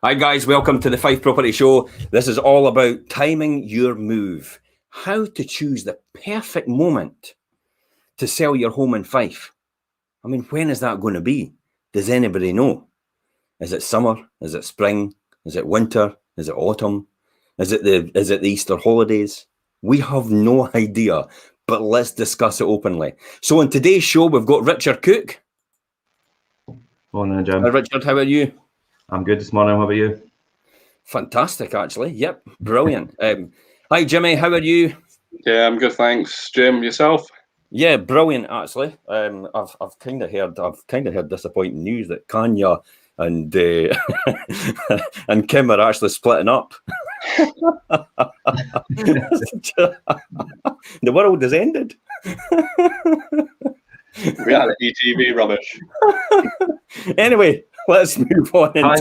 Hi guys, welcome to the Fife Property Show. This is all about timing your move. How to choose the perfect moment to sell your home in Fife. I mean, when is that going to be? Does anybody know? Is it summer? Is it spring? Is it winter? Is it autumn? Is it the Easter holidays? We have no idea, but let's discuss it openly. So on today's show, we've got Richard Cook. Morning, Jim. Hi Richard, how are you? I'm good this morning. How about you? Fantastic, actually. Yep, brilliant. Hi, Jimmy. How are you? Yeah, I'm good, thanks. Jim, yourself? Yeah, brilliant. Actually, I've kind of heard disappointing news that Kanya and and Kim are actually splitting up. The world has ended. Reality TV rubbish. Anyway, let's move on and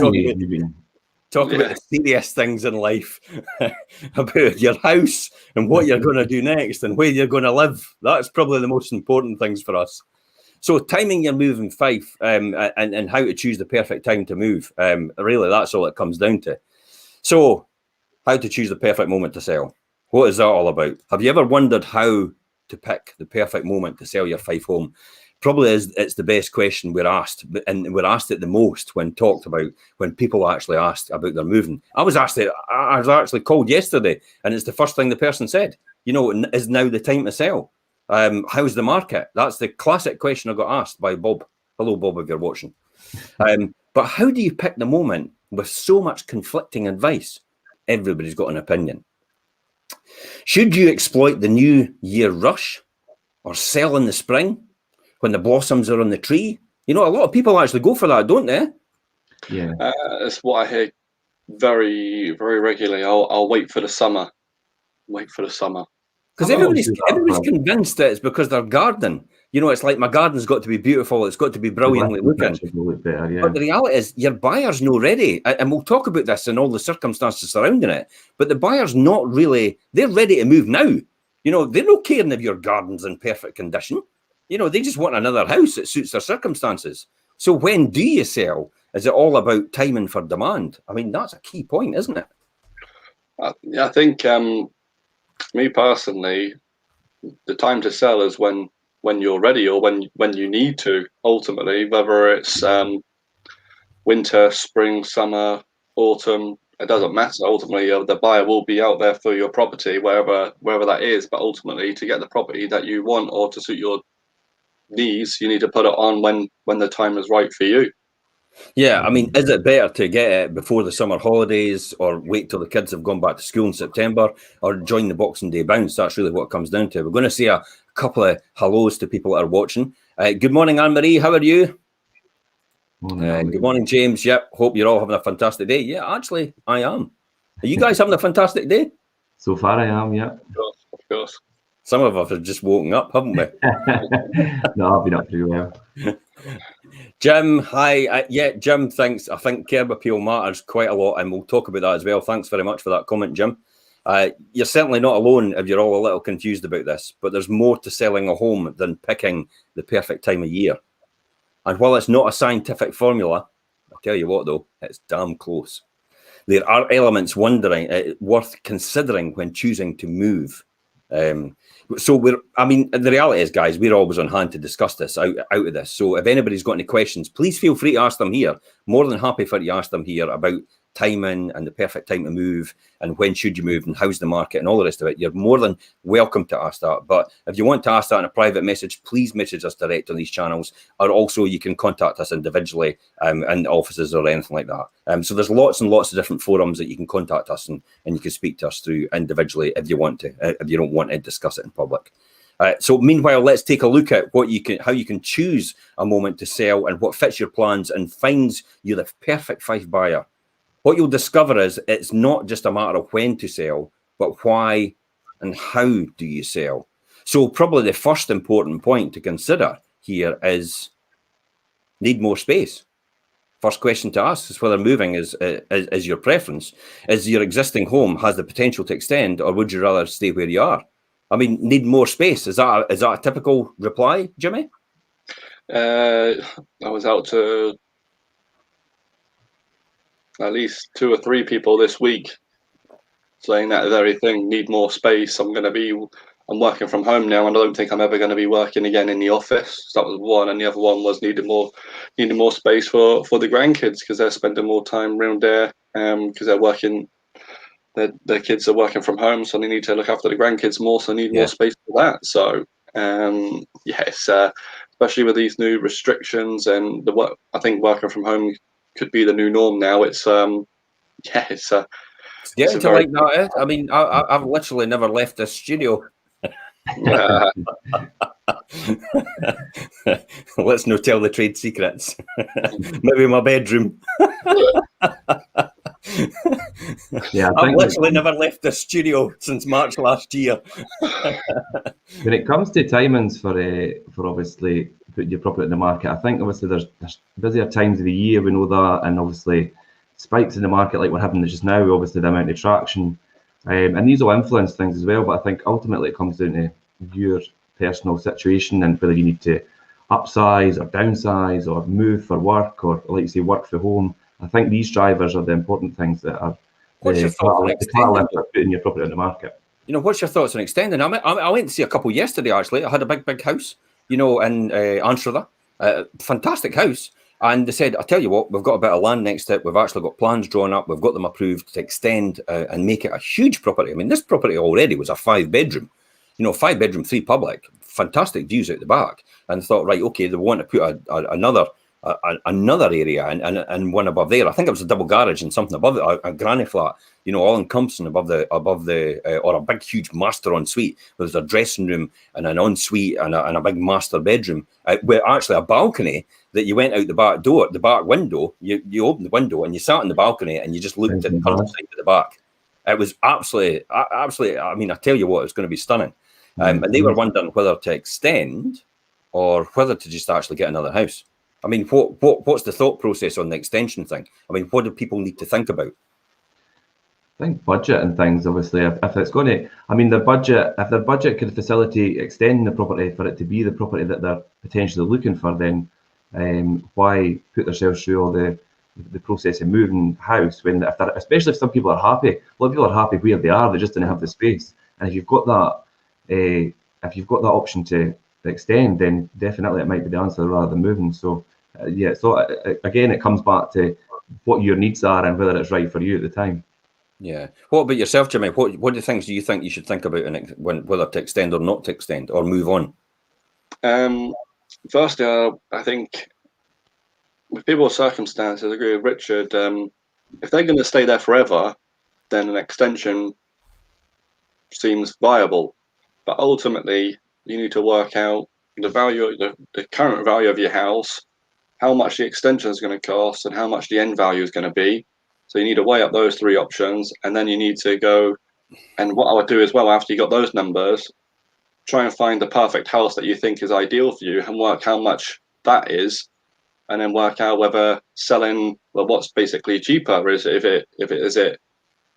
talk Yeah. about the serious things in life, about your house and what you're going to do next and where you're going to live. That's probably the most important things for us. So timing your move in Fife and how to choose the perfect time to move. Really, that's all it comes down to. So how to choose the perfect moment to sell. What is that all about? Have you ever wondered how to pick the perfect moment to sell your Fife home? Probably it's the best question we're asked, and we're asked it the most when people are actually asked about their moving. I was actually called yesterday, and it's the first thing the person said. You know, is now the time to sell? How's the market? That's the classic question I got asked by Bob. Hello, Bob, if you're watching. But how do you pick the moment with so much conflicting advice? Everybody's got an opinion. Should you exploit the new year rush or sell in the spring when the blossoms are on the tree? You know, a lot of people actually go for that, don't they? Yeah. That's what I hear very, very regularly. I'll wait for the summer. Wait for the summer. Because everybody's convinced that it's because they're gardening. You know, it's like my garden's got to be beautiful. It's got to be brilliantly looking. Look better, yeah. But the reality is your buyer's not ready. And we'll talk about this and all the circumstances surrounding it. But the buyer's not really, they're ready to move now. You know, they're not caring if your garden's in perfect condition. You know, they just want another house that suits their circumstances. So when do you sell? Is it all about timing for demand? I mean, that's a key point, isn't it? I think, me personally, the time to sell is when you're ready or when you need to, ultimately, whether it's winter, spring, summer, autumn, it doesn't matter. Ultimately, the buyer will be out there for your property, wherever that is. But ultimately, to get the property that you want or to suit your needs, you need to put it on when the time is right for you. Yeah, I mean, is it better to get it before the summer holidays or wait till the kids have gone back to school in September or join the Boxing Day bounce? That's really what it comes down to. We're going to say a couple of hellos to people that are watching. Good morning, Anne-Marie. How are you? Good morning, James. Yep, hope you're all having a fantastic day. Yeah, actually, I am. Are you guys having a fantastic day? So far, I am, yeah. Of course. Some of us have just woken up, haven't we? No, I've been up pretty well. Jim, hi. Yeah, Jim thinks, I think curb appeal matters quite a lot, and we'll talk about that as well. Thanks very much for that comment, Jim. You're certainly not alone if you're all a little confused about this, but there's more to selling a home than picking the perfect time of year. And while it's not a scientific formula, I'll tell you what, though, it's damn close. There are elements worth considering when choosing to move. So the reality is, guys, we're always on hand to discuss this out of this. So if anybody's got any questions, please feel free to ask them here. More than happy for you to ask them here about timing and the perfect time to move and when should you move and how's the market and all the rest of it. You're more than welcome to ask that. But if you want to ask that in a private message, please message us direct on these channels, or also you can contact us individually in offices or anything like that. So there's lots and lots of different forums that you can contact us and you can speak to us through individually if you want to, if you don't want to discuss it in public. So meanwhile, let's take a look at how you can choose a moment to sell and what fits your plans and finds you the perfect Fife buyer. What you'll discover is it's not just a matter of when to sell, but why and how do you sell. So probably the first important point to consider here is need more space. First question to ask is whether moving is your preference. Is your existing home has the potential to extend, or would you rather stay where you are? I mean, need more space. Is that a typical reply, Jimmy? I was out to at least 2 or 3 people this week saying that very thing. Need more space. I'm working from home now, and I don't think I'm ever going to be working again in the office. So that was one, and the other one was needing more space for the grandkids because they're spending more time around there because they're working. Their kids are working from home, so they need to look after the grandkids more. So they need more space for that. So yes, especially with these new restrictions and I think working from home could be the new norm now. It's getting to like that. I mean, I've literally never left this studio. Let's not tell the trade secrets. Maybe my bedroom. Yeah, I've literally never left the studio since March last year. When it comes to timings for obviously putting your property in the market, I think obviously there's busier times of the year, we know that, and obviously spikes in the market like what happened just now, obviously the amount of traction, and these will influence things as well. But I think ultimately it comes down to your personal situation and whether you need to upsize or downsize or move for work or, like you say, work from home. I think these drivers are the important things that are the catalyst for putting your property on the market. You know, what's your thoughts on extending? I went to see a couple yesterday, actually. I had a big house, you know, in Anstruther. Fantastic house. And they said, I'll tell you what, we've got a bit of land next to it. We've actually got plans drawn up. We've got them approved to extend and make it a huge property. I mean, this property already was a 5-bedroom, you know, 5-bedroom, 3 public, fantastic views out the back. And thought, right, okay, they want to put another area and one above there. I think it was a double garage and something above it, a granny flat, you know, all encompassing above the or a big huge master ensuite. There's a dressing room and an ensuite and a big master bedroom with actually a balcony that you went out the back door, the back window. You opened the window and you sat on the balcony and you just looked at the countryside at the back. It was absolutely. I mean, I tell you what, it's going to be stunning. And they were wondering whether to extend or whether to just actually get another house. I mean, what's the thought process on the extension thing? I mean, what do people need to think about? I think budget and things, obviously, if it's going to, I mean, if their budget could facilitate extending the property for it to be the property that they're potentially looking for, then why put themselves through all the process of moving house when, especially if some people are happy. A lot of people are happy where they are, they just don't have the space. And if you've got that, option to extend, then definitely it might be the answer rather than moving. So again, it comes back to what your needs are and whether it's right for you at the time. Yeah. What about yourself, Jimmy? What do things do you think you should think about whether to extend or not to extend or move on? Firstly, I think with people's circumstances, I agree with Richard. If they're going to stay there forever, then an extension seems viable. But ultimately, you need to work out the value, the current value of your house, how much the extension is going to cost, and how much the end value is going to be. So you need to weigh up those 3 options, and then you need to go. And what I would do as well, after you got those numbers, try and find the perfect house that you think is ideal for you, and work how much that is, and then work out whether selling, well, what's basically cheaper. Is it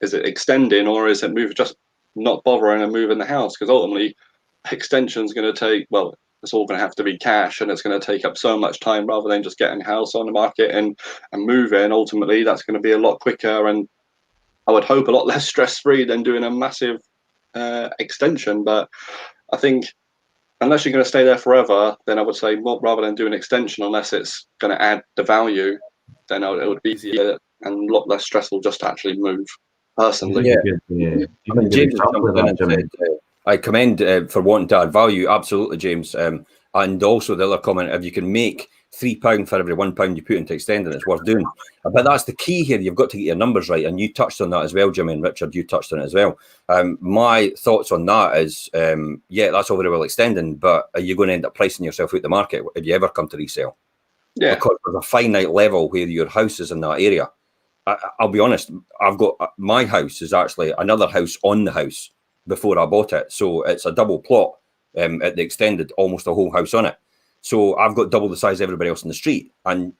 extending, or is it just not bothering and moving the house? Because ultimately, extension is going to take, well, it's all going to have to be cash, and it's going to take up so much time rather than just getting a house on the market and moving. Ultimately, that's going to be a lot quicker, and I would hope a lot less stress-free than doing a massive extension. But I think unless you're going to stay there forever, then I would say rather than do an extension, unless it's going to add the value, then it would be easier and a lot less stressful just to actually move. Personally, I mean, James said, I commend for wanting to add value. Absolutely, James. And also the other comment: if you can make £3 for every £1 you put into extending, it's worth doing. But that's the key here. You've got to get your numbers right, and you touched on that as well, Jimmy, and Richard. You touched on it as well. My thoughts on that is, that's all very well extending, but are you going to end up pricing yourself out the market if you ever come to resale? Yeah, because there's a finite level where your house is in that area. I'll be honest. I've got my house is actually another house on the house before I bought it, so it's a double plot at the extended, almost a whole house on it. So I've got double the size of everybody else in the street, and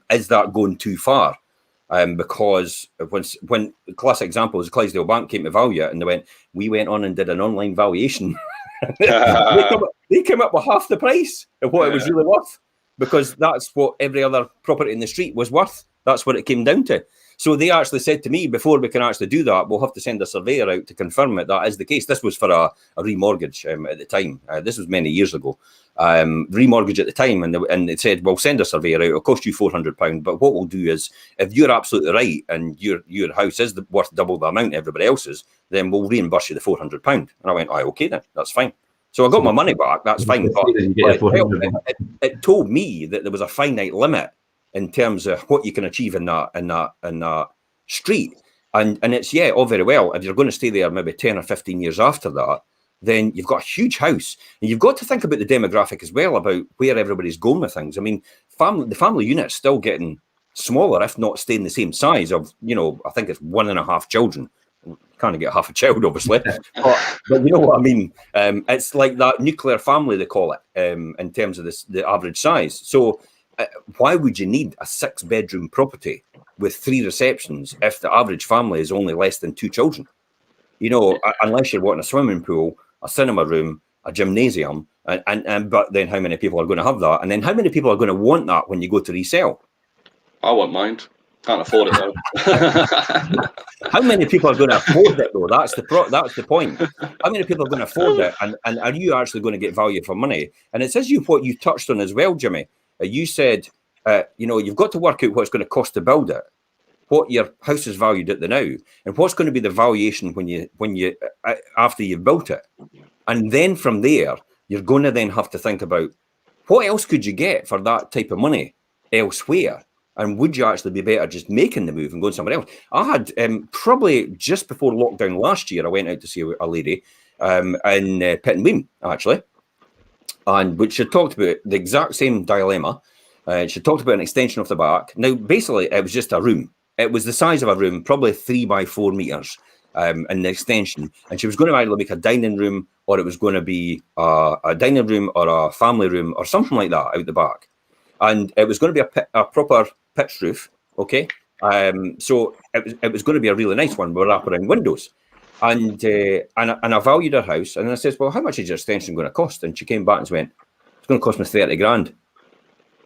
is that going too far? Because when the classic example is Clydesdale Bank came to value it, and we went on and did an online valuation. they came up with half the price of what it was really worth, because that's what every other property in the street was worth That's what it came down to. So they actually said to me, before we can actually do that, we'll have to send a surveyor out to confirm that is the case. This was for a remortgage at the time. This was many years ago. Remortgage at the time, and it said, well, send a surveyor out. It'll cost you £400. But what we'll do is, if you're absolutely right and your house is worth double the amount everybody else's, then we'll reimburse you the £400. And I went, okay then, that's fine. So I got my money back. That's fine. But it told me that there was a finite limit in terms of what you can achieve in that street. And it's, all very well. If you're going to stay there maybe 10 or 15 years after that, then you've got a huge house. And you've got to think about the demographic as well, about where everybody's going with things. I mean, the family unit's still getting smaller, if not staying the same size of, I think it's 1.5 children. Can't get half a child, obviously. but you know what I mean? It's like that nuclear family, they call it, in terms of the average size. So why would you need a 6-bedroom property with 3 receptions if the average family is only less than 2 children? Unless you're wanting a swimming pool, a cinema room, a gymnasium, but then how many people are going to have that? And then how many people are going to want that when you go to resell? I won't mind. Can't afford it though. How many people are going to afford it though? That's the point. How many people are going to afford it? And are you actually going to get value for money? And it says what you touched on as well, Jimmy. You said, you've got to work out what it's going to cost to build it, what your house is valued at the now, and what's going to be the valuation when you after you've built it. And then from there, you're going to then have to think about what else could you get for that type of money elsewhere. And would you actually be better just making the move and going somewhere else? I had probably just before lockdown last year, I went out to see a lady in Pittenweem, actually, and which she talked about the exact same dilemma. She talked about an extension of the back. Now, basically, it was just a room. It was the size of a room, probably 3 by 4 meters in the extension. And she was going to either make a dining room, or it was going to be a dining room or a family room or something like that out the back. And it was going to be a proper pitch roof, okay? So it was going to be a really nice one with wraparound windows. And I valued her house, and I says, well, how much is your extension going to cost? And she came back and went, it's going to cost me 30 grand.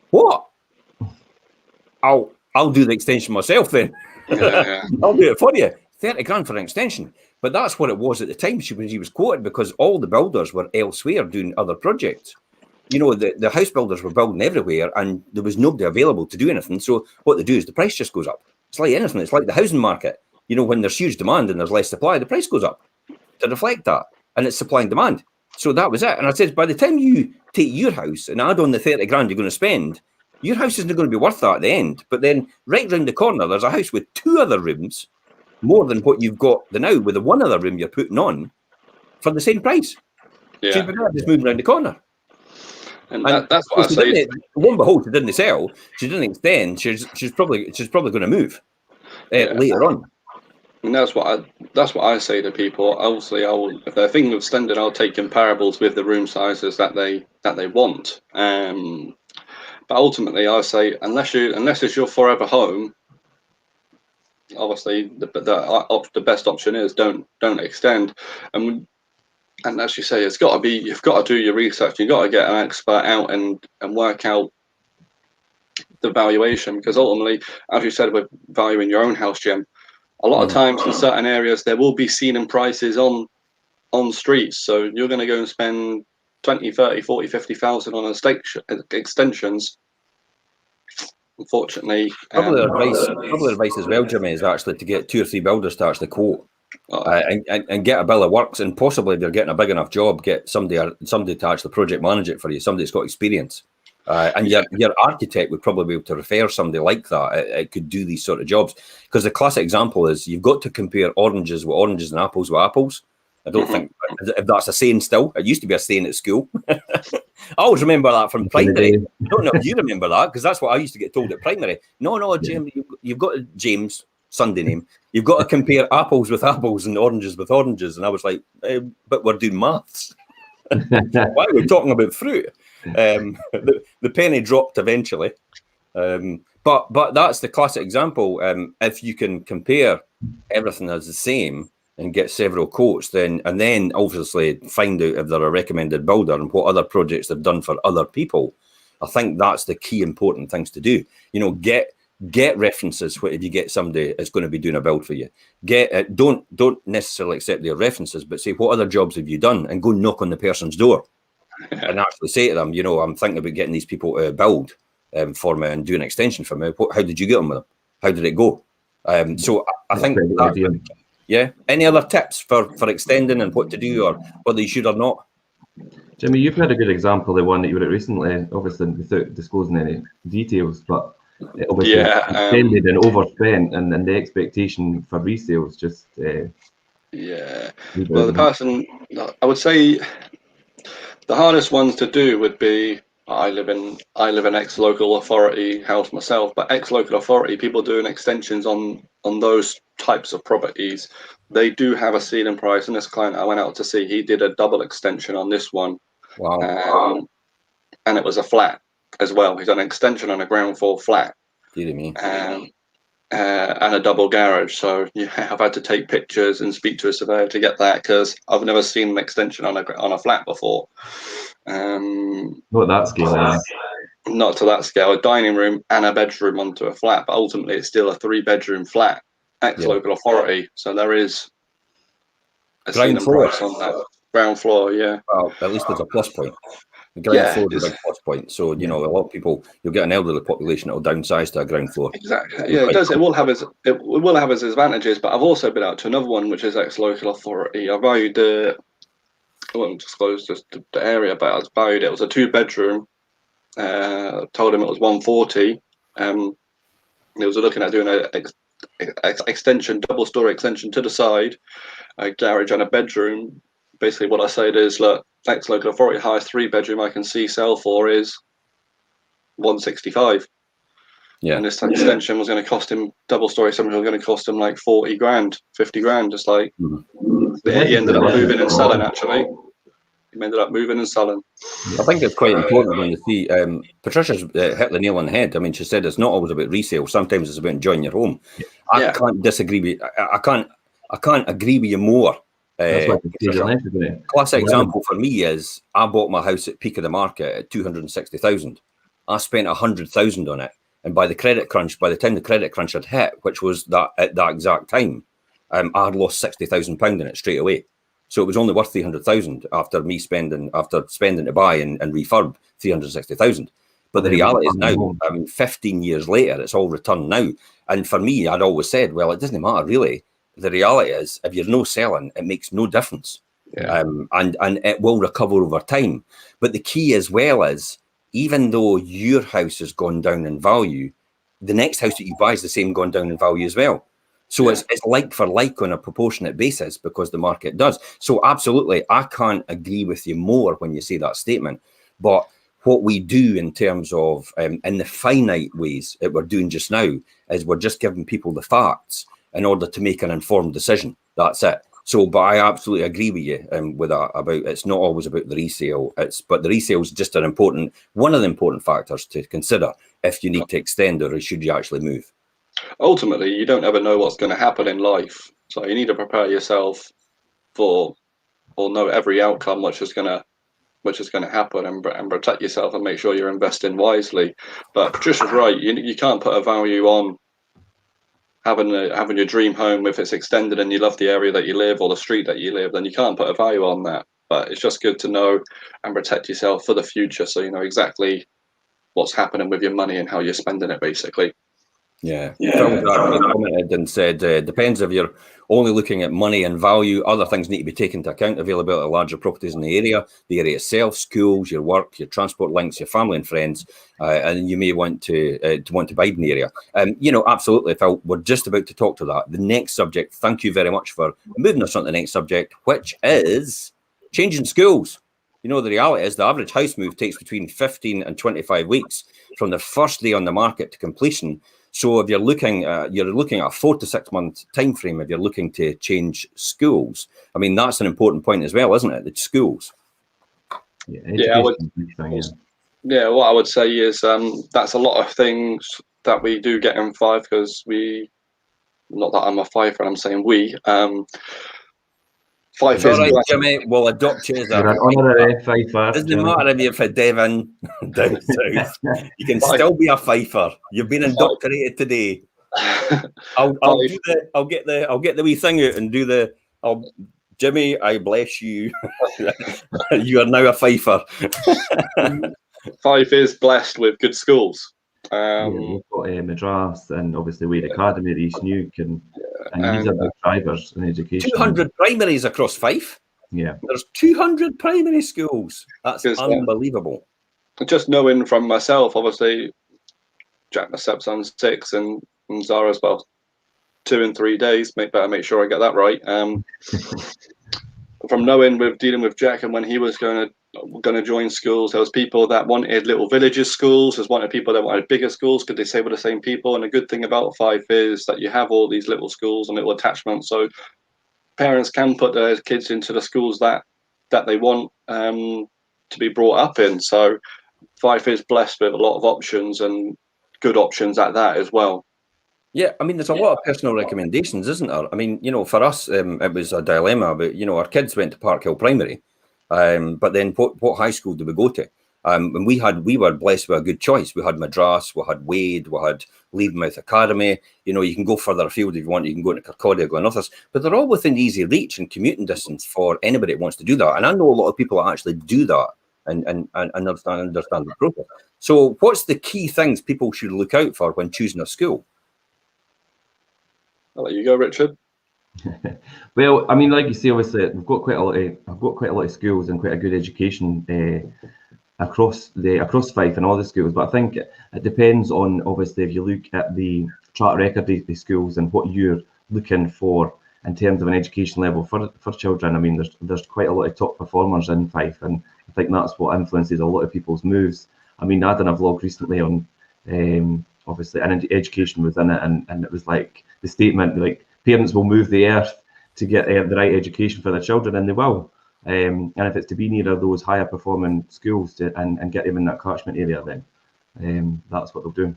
What? I'll do the extension myself then. I'll do it for you. 30 grand for an extension. But that's what it was at the time she was quoted, because all the builders were elsewhere doing other projects. The house builders were building everywhere, and there was nobody available to do anything. So what they do is the price just goes up. It's like anything. It's like the housing market. When there's huge demand and there's less supply, the price goes up to reflect that. And it's supply and demand. So that was it. And I said, by the time you take your house and add on the 30 grand you're going to spend, your house isn't going to be worth that at the end. But then right round the corner, there's a house with 2 other rooms, more than what you've got now with the 1 other room you're putting on for the same price. Yeah. So you're just moving around the corner. And that's what I say. Lo and behold, she didn't sell. She didn't extend. She's probably going to move later on. And that's what I say to people. Obviously, if they're thinking of extending, I'll take comparables with the room sizes that they want. But ultimately, I say unless it's your forever home, obviously the best option is don't extend. And as you say, you've got to do your research. You've got to get an expert out and work out the valuation, because ultimately, as you said, with valuing your own house, Jim, a lot of times in certain areas there will be ceiling prices on streets. So you're going to go and spend 20, 30, 40, 50,000 on extensions. Unfortunately, probably advice as well, Jimmy, is actually to get 2 or 3 builders to actually quote. And get a bill of works, and possibly if you're getting a big enough job, get somebody to actually project manage it for you, somebody that's got experience. And your architect would probably be able to refer somebody like that. It could do these sort of jobs, because the classic example is you've got to compare oranges with oranges and apples with apples. I don't think if that's a saying still. It used to be a saying at school. I always remember that from primary. I don't know if you remember that, because that's what I used to get told at primary. No, Jim, you've got James, Sunday name. You've got to compare apples with apples and oranges with oranges. And I was like, but we're doing maths. Why are we talking about fruit? The penny dropped eventually. But that's the classic example. If you can compare everything as the same and get several quotes, then obviously find out if they're a recommended builder and what other projects they've done for other people. I think that's the key important things to do. Get references if you get somebody that's going to be doing a build for you. Don't necessarily accept their references, but say, what other jobs have you done? And go knock on the person's door and actually say to them, you know, I'm thinking about getting these people to build for me and do an extension for me. How did you get on with them? How did it go? So I think that's yeah. Any other tips for extending and what to do or whether you should or not? Jimmy, you've had a good example, the one that you were at recently, obviously without disclosing any details, but obviously extended and overspent, and the expectation for resales just well, the person, I would say the hardest ones to do would be, I live in ex-local authority house myself, but ex-local authority people doing extensions on those types of properties, they do have a ceiling price. And this client I went out to see, he did a double extension on this one. Wow. And it was a flat as well. He's done an extension on a ground floor flat. Dear me. And a double garage. So yeah, I've had to take pictures and speak to a surveyor to get that, because I've never seen an extension on a flat before. Not that scale. Not to that scale. A dining room and a bedroom onto a flat, but ultimately it's still a 3-bedroom flat, ex-local authority. So there is a ground floor price on that. Ground floor, yeah. Well, at least there's a plus point. The ground floor is a big plus point. So, you know, a lot of people, you'll get an elderly population that will downsize to a ground floor. Exactly. Yeah, it does. It will have its advantages, but I've also been out to another one, which is ex-local authority. I valued I won't disclose just the area, but I valued it. It was a 2-bedroom. Told him it was 140. He was looking at doing an extension, double-story extension to the side, a garage and a bedroom. Basically, what I said is, look, ex-local authority highest 3-bedroom I can see sell for is 165. Yeah. And this extension was going to cost him, double-story something was going to cost him like 40 grand, 50 grand, just like. He ended up moving and selling, actually. He ended up moving and selling. I think it's quite important when you see Patricia's hit the nail on the head. I mean, she said it's not always about resale. Sometimes it's about enjoying your home. I can't disagree with. I can't agree with you more. Classic example for me is I bought my house at peak of the market at 260,000. I spent 100,000 on it, and by the time the credit crunch had hit, which was that at that exact time, I had lost £60,000 in it straight away. So it was only worth 300,000 after spending to buy and refurb 360,000. But the reality is now, 15 years later, it's all returned now. And for me, I'd always said, well, it doesn't matter really. The reality is, if you're no selling, it makes no difference. And it will recover over time. But the key as well is, even though your house has gone down in value, the next house that you buy is the same gone down in value as well. So it's like for like on a proportionate basis, because the market does. So absolutely, I can't agree with you more when you say that statement. But what we do in terms of, in the finite ways that we're doing just now, is we're just giving people the facts in order to make an informed decision. That's it. So, but I absolutely agree with you with that, about it's not always about the resale. But the resale is just one of the important factors to consider if you need to extend or should you actually move. Ultimately, you don't ever know what's going to happen in life, so you need to prepare yourself for, or know every outcome which is going to happen, and protect yourself and make sure you're investing wisely. But Patricia's right. You can't put a value on having your dream home if it's extended and you love the area that you live or the street that you live. Then you can't put a value on that. But it's just good to know and protect yourself for the future, so you know exactly what's happening with your money and how you're spending it, basically. Phil commented and said, depends if you're only looking at money and value. Other things need to be taken into account: availability of larger properties in the area itself, schools, your work, your transport links, your family and friends, and you may want to bide in the area. Absolutely, Phil. We're just about to talk to that. The next subject. Thank you very much for moving us on to the next subject, which is changing schools. You know, the reality is the average house move takes between 15 and 25 weeks from the first day on the market to completion. So if you're looking at a 4 to 6 month time frame, if you're looking to change schools, I mean, that's an important point as well, isn't it? The schools. What I would say is that's a lot of things that we do get in Fife, because not that I'm a Fifer, I'm saying we. Fife It's all is right, blessed. Jimmy. We'll adopt you as a You're an Fifer. honorary Fifer. Doesn't Jimmy. matter if you're for Devon down south. You can still be a Fifer. You've been indoctrinated today. I'll get the wee thing out and do the. Jimmy, I bless you. You are now a Fifer. Fife is blessed with good schools. We've got Madras and obviously Wade Academy at East Nuke, and these are big drivers in education. 200 primaries across Fife. Yeah, There's 200 primary schools. That's unbelievable. Just knowing from myself, obviously, Jack, my stepson's 6, and Zara's 2 and 3 days. Better make sure I get that right. From knowing with dealing with Jack, and when he was going to join schools, there was people that wanted little villages schools. There's wanted people that wanted bigger schools because they stay with the same people. And the good thing about Fife is that you have all these little schools and little attachments, so parents can put their kids into the schools that they want to be brought up in. So Fife is blessed with a lot of options, and good options at that as well. Yeah, I mean, there's a lot of personal recommendations, isn't there? I mean, for us, it was a dilemma, but, our kids went to Park Hill Primary, but then what high school did we go to? And we were blessed with a good choice. We had Madras, we had Wade, we had Leavenmouth Academy. You can go further afield if you want. You can go to Kirkcaldy, go to others, but they're all within easy reach and commuting distance for anybody that wants to do that. And I know a lot of people that actually do that and understand the process. So what's the key things people should look out for when choosing a school? I'll let you go, Richard. Well, I mean, like you say, obviously, I've got quite a lot of schools and quite a good education across Fife and all the schools. But I think it depends on, obviously, if you look at the track record of the schools and what you're looking for in terms of an education level for children. I mean, there's quite a lot of top performers in Fife, and I think that's what influences a lot of people's moves. I mean, I done a vlog recently on obviously, and education was in it, and it was like the statement, like, parents will move the earth to get the right education for their children, and they will. And if it's to be near those higher performing schools and get them in that catchment area, then that's what they'll do.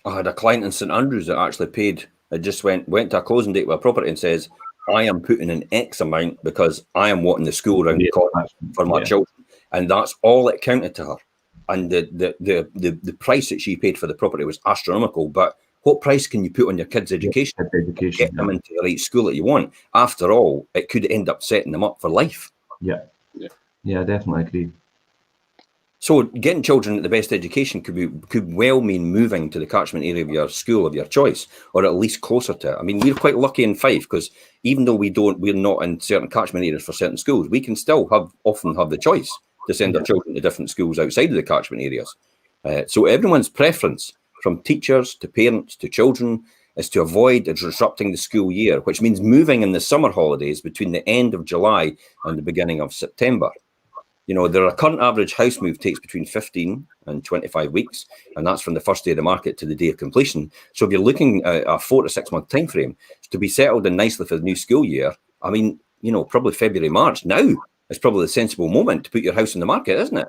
I had a client in St Andrews that actually paid. It just went to a closing date with a property and says, I am putting in X amount because I am wanting the school around the corner for my children, and that's all it counted to her. And the price that she paid for the property was astronomical. But what price can you put on your kids' education? Get them into the right school that you want. After all, it could end up setting them up for life. Yeah, I definitely agree. So getting children at the best education could well mean moving to the catchment area of your school of your choice, or at least closer to it. I mean, we're quite lucky in Fife because even though we're not in certain catchment areas for certain schools, we can still often have the choice to send our children to different schools outside of the catchment areas. So everyone's preference, from teachers to parents to children, is to avoid disrupting the school year, which means moving in the summer holidays between the end of July and the beginning of September. Their current average house move takes between 15 and 25 weeks, and that's from the first day of the market to the day of completion. So if you're looking at a 4 to 6 month time frame to be settled in nicely for the new school year, I mean, probably February, March now is probably the sensible moment to put your house in the market, isn't it?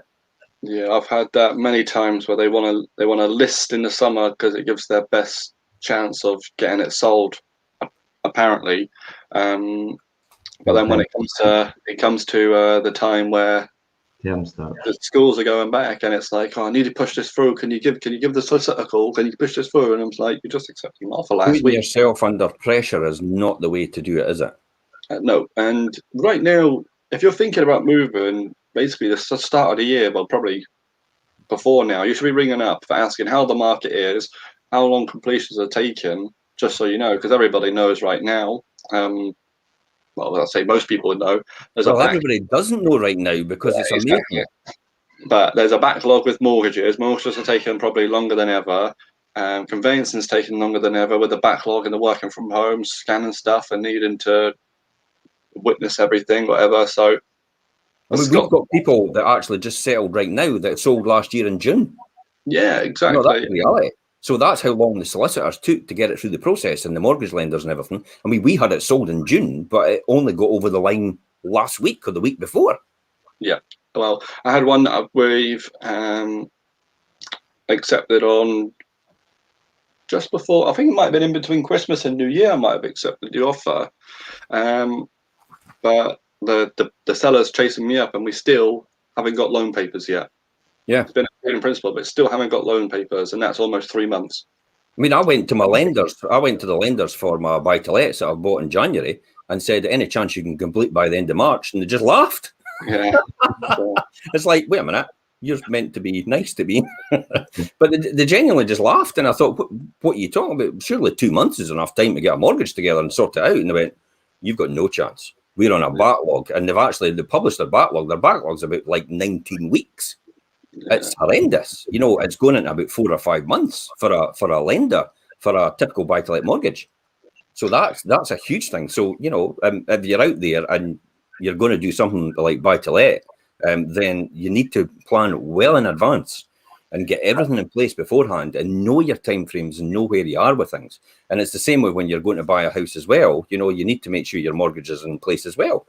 Yeah, I've had that many times where they want to list in the summer because it gives their best chance of getting it sold, apparently. But then when it comes to the time where the schools are going back, and it's like, I need to push this through. Can you give the solicitor a call? Can you push this through? And I'm like, you're just accepting an offer last week. Putting yourself under pressure is not the way to do it, is it? No. And right now, if you're thinking about moving, basically the start of the year, well, probably before now, you should be ringing up for asking how the market is, how long completions are taking, just so you know, because everybody knows right now. Well, I'll say most people would know. Everybody doesn't know right now because it's amazing. Exactly. But there's a backlog with mortgages. Mortgages are taking probably longer than ever. Conveyancing is taking longer than ever with the backlog and the working from home, scanning stuff and needing to witness everything, whatever. So we've got people that actually just settled right now that sold last year in June. Yeah, exactly. That's reality. So that's how long the solicitors took to get it through the process and the mortgage lenders and everything. I mean, we had it sold in June, but it only got over the line last week or the week before. Yeah. Well, I had one that we've accepted on just before. I think it might have been in between Christmas and New Year. I might have accepted the offer. But the seller's chasing me up, and we still haven't got loan papers yet. Yeah. It's been agreed in principle, but still haven't got loan papers, and that's almost 3 months. I mean, I went to the lenders for my buy-to-lets that I bought in January and said, any chance you can complete by the end of March? And they just laughed. Yeah. It's like, wait a minute, you're meant to be nice to me. But they genuinely just laughed. And I thought, what are you talking about? Surely 2 months is enough time to get a mortgage together and sort it out. And they went, you've got no chance. We're on a backlog. And they published their backlog. Their backlog's about like 19 weeks. Yeah. It's horrendous. You know, it's going into about 4 or 5 months for a lender for a typical buy-to-let mortgage. So that's a huge thing. So, you know, if you're out there and you're going to do something like buy-to-let, then you need to plan well in advance and get everything in place beforehand and know your timeframes and know where you are with things. And it's the same way when you're going to buy a house as well. You know, you need to make sure your mortgage is in place as well.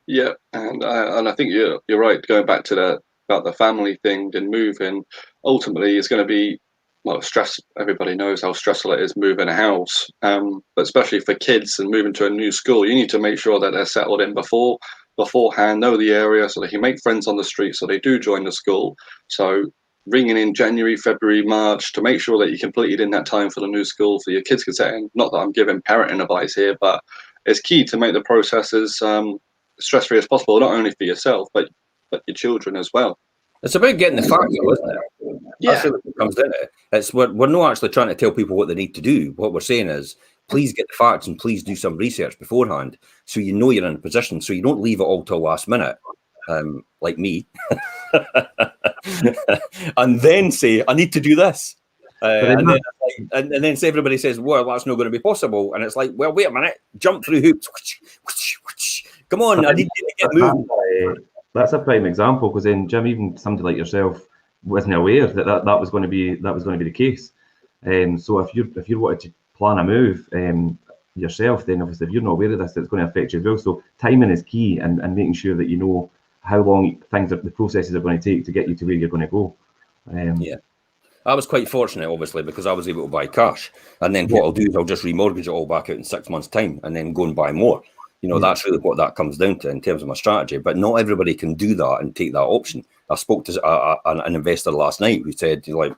Yeah, and I think you're right. Going back to about the family thing and moving, ultimately it's going to be, well, stress. Everybody knows how stressful it is moving a house, but especially for kids and moving to a new school, you need to make sure that they're settled in beforehand, know the area, so they can make friends on the street, so they do join the school. So ringing in January, February, March to make sure that you completed in that time for the new school for your kids to set in. Not that I'm giving parenting advice here, but it's key to make the processes stress-free as possible, not only for yourself, but your children as well. It's about getting the facts, isn't it? Yeah. That's what it comes in it. It's we're not actually trying to tell people what they need to do. What we're saying is, please get the facts and please do some research beforehand, so you know you're in a position, so you don't leave it all till last minute, like me, and then say, I need to do this. And then everybody says, well, that's not going to be possible. And it's like, well, wait a minute, jump through hoops. Come on, I need you to get moving. That's a prime example, because then, Jim, even somebody like yourself wasn't aware that was going to be the case. So if you wanted to plan a move yourself, then obviously if you're not aware of this, it's going to affect you as well. So timing is key, and making sure that you know how long the processes are going to take to get you to where you're going to go. Yeah. I was quite fortunate, obviously, because I was able to buy cash. And then what I'll do is I'll just remortgage it all back out in 6 months' time and then go and buy more. You know, that's really what that comes down to in terms of my strategy. But not everybody can do that and take that option. I spoke to an investor last night who said, like,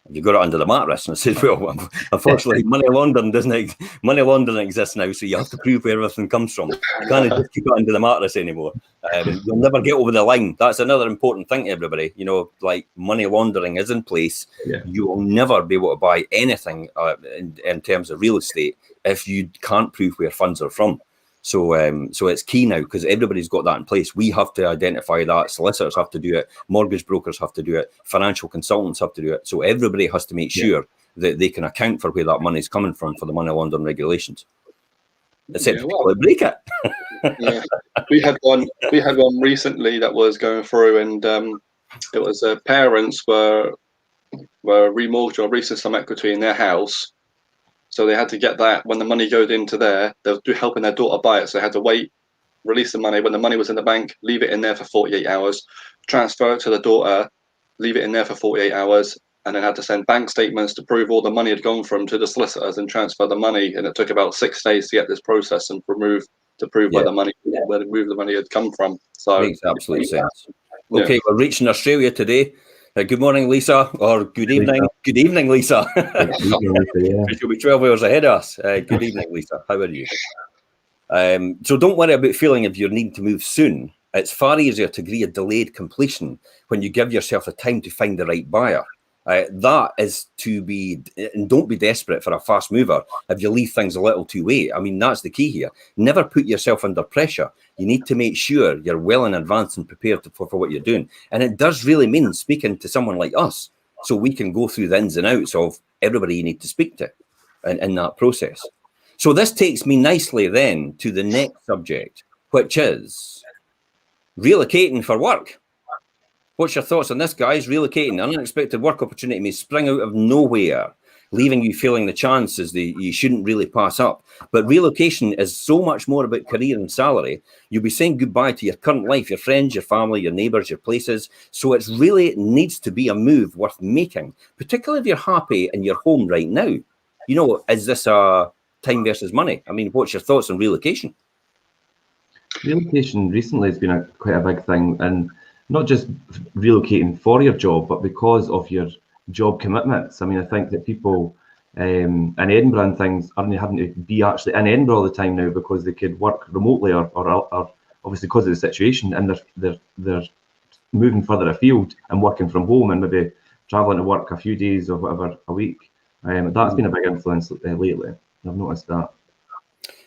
you got it under the mattress. And I said, well, unfortunately, money laundering exists now, so you have to prove where everything comes from. You can't just keep it under the mattress anymore. You'll never get over the line. That's another important thing to everybody. You know, like, money laundering is in place. Yeah. You will never be able to buy anything in terms of real estate if you can't prove where funds are from. So it's key now, because everybody's got that in place. We have to identify that. Solicitors have to do it. Mortgage brokers have to do it. Financial consultants have to do it. So everybody has to make sure that they can account for where that money is coming from for the money laundering regulations. Except people that break it. Yeah, we had one recently that was going through, and it was parents were remortgaged or releasing some equity in their house. So they had to get that when the money goes into there. They're helping their daughter buy it. So they had to wait, release the money when the money was in the bank, leave it in there for 48 hours, transfer it to the daughter, leave it in there for 48 hours, and then had to send bank statements to prove all the money had gone from to the solicitors and transfer the money. And it took about 6 days to get this process and prove where the money had come from. So makes absolute sense. Okay, we're reaching Australia today. Good morning, Lisa, or good evening. Lisa. Good evening, Lisa. She'll be 12 hours ahead of us. Good evening, Lisa. How are you? So don't worry about feeling if you need to move soon. It's far easier to agree a delayed completion when you give yourself the time to find the right buyer. That is and don't be desperate for a fast mover if you leave things a little too late. I mean, that's the key here. Never put yourself under pressure. You need to make sure you're well in advance and prepared for what you're doing. And it does really mean speaking to someone like us, so we can go through the ins and outs of everybody you need to speak to in that process. So this takes me nicely then to the next subject, which is relocating for work. What's your thoughts on this, guys? Relocating, an unexpected work opportunity may spring out of nowhere, leaving you feeling the chances that you shouldn't really pass up. But relocation is so much more about career and salary. You'll be saying goodbye to your current life, your friends, your family, your neighbours, your places. So it really needs to be a move worth making, particularly if you're happy in your home right now. You know, is this a time versus money? I mean, what's your thoughts on relocation? Relocation recently has been quite a big thing, and not just relocating for your job, but because of your job commitments. I mean, I think that people in Edinburgh and things aren't having to be actually in Edinburgh all the time now because they could work remotely or obviously because of the situation, and they're moving further afield and working from home and maybe travelling to work a few days or whatever a week. That's been a big influence lately. I've noticed that.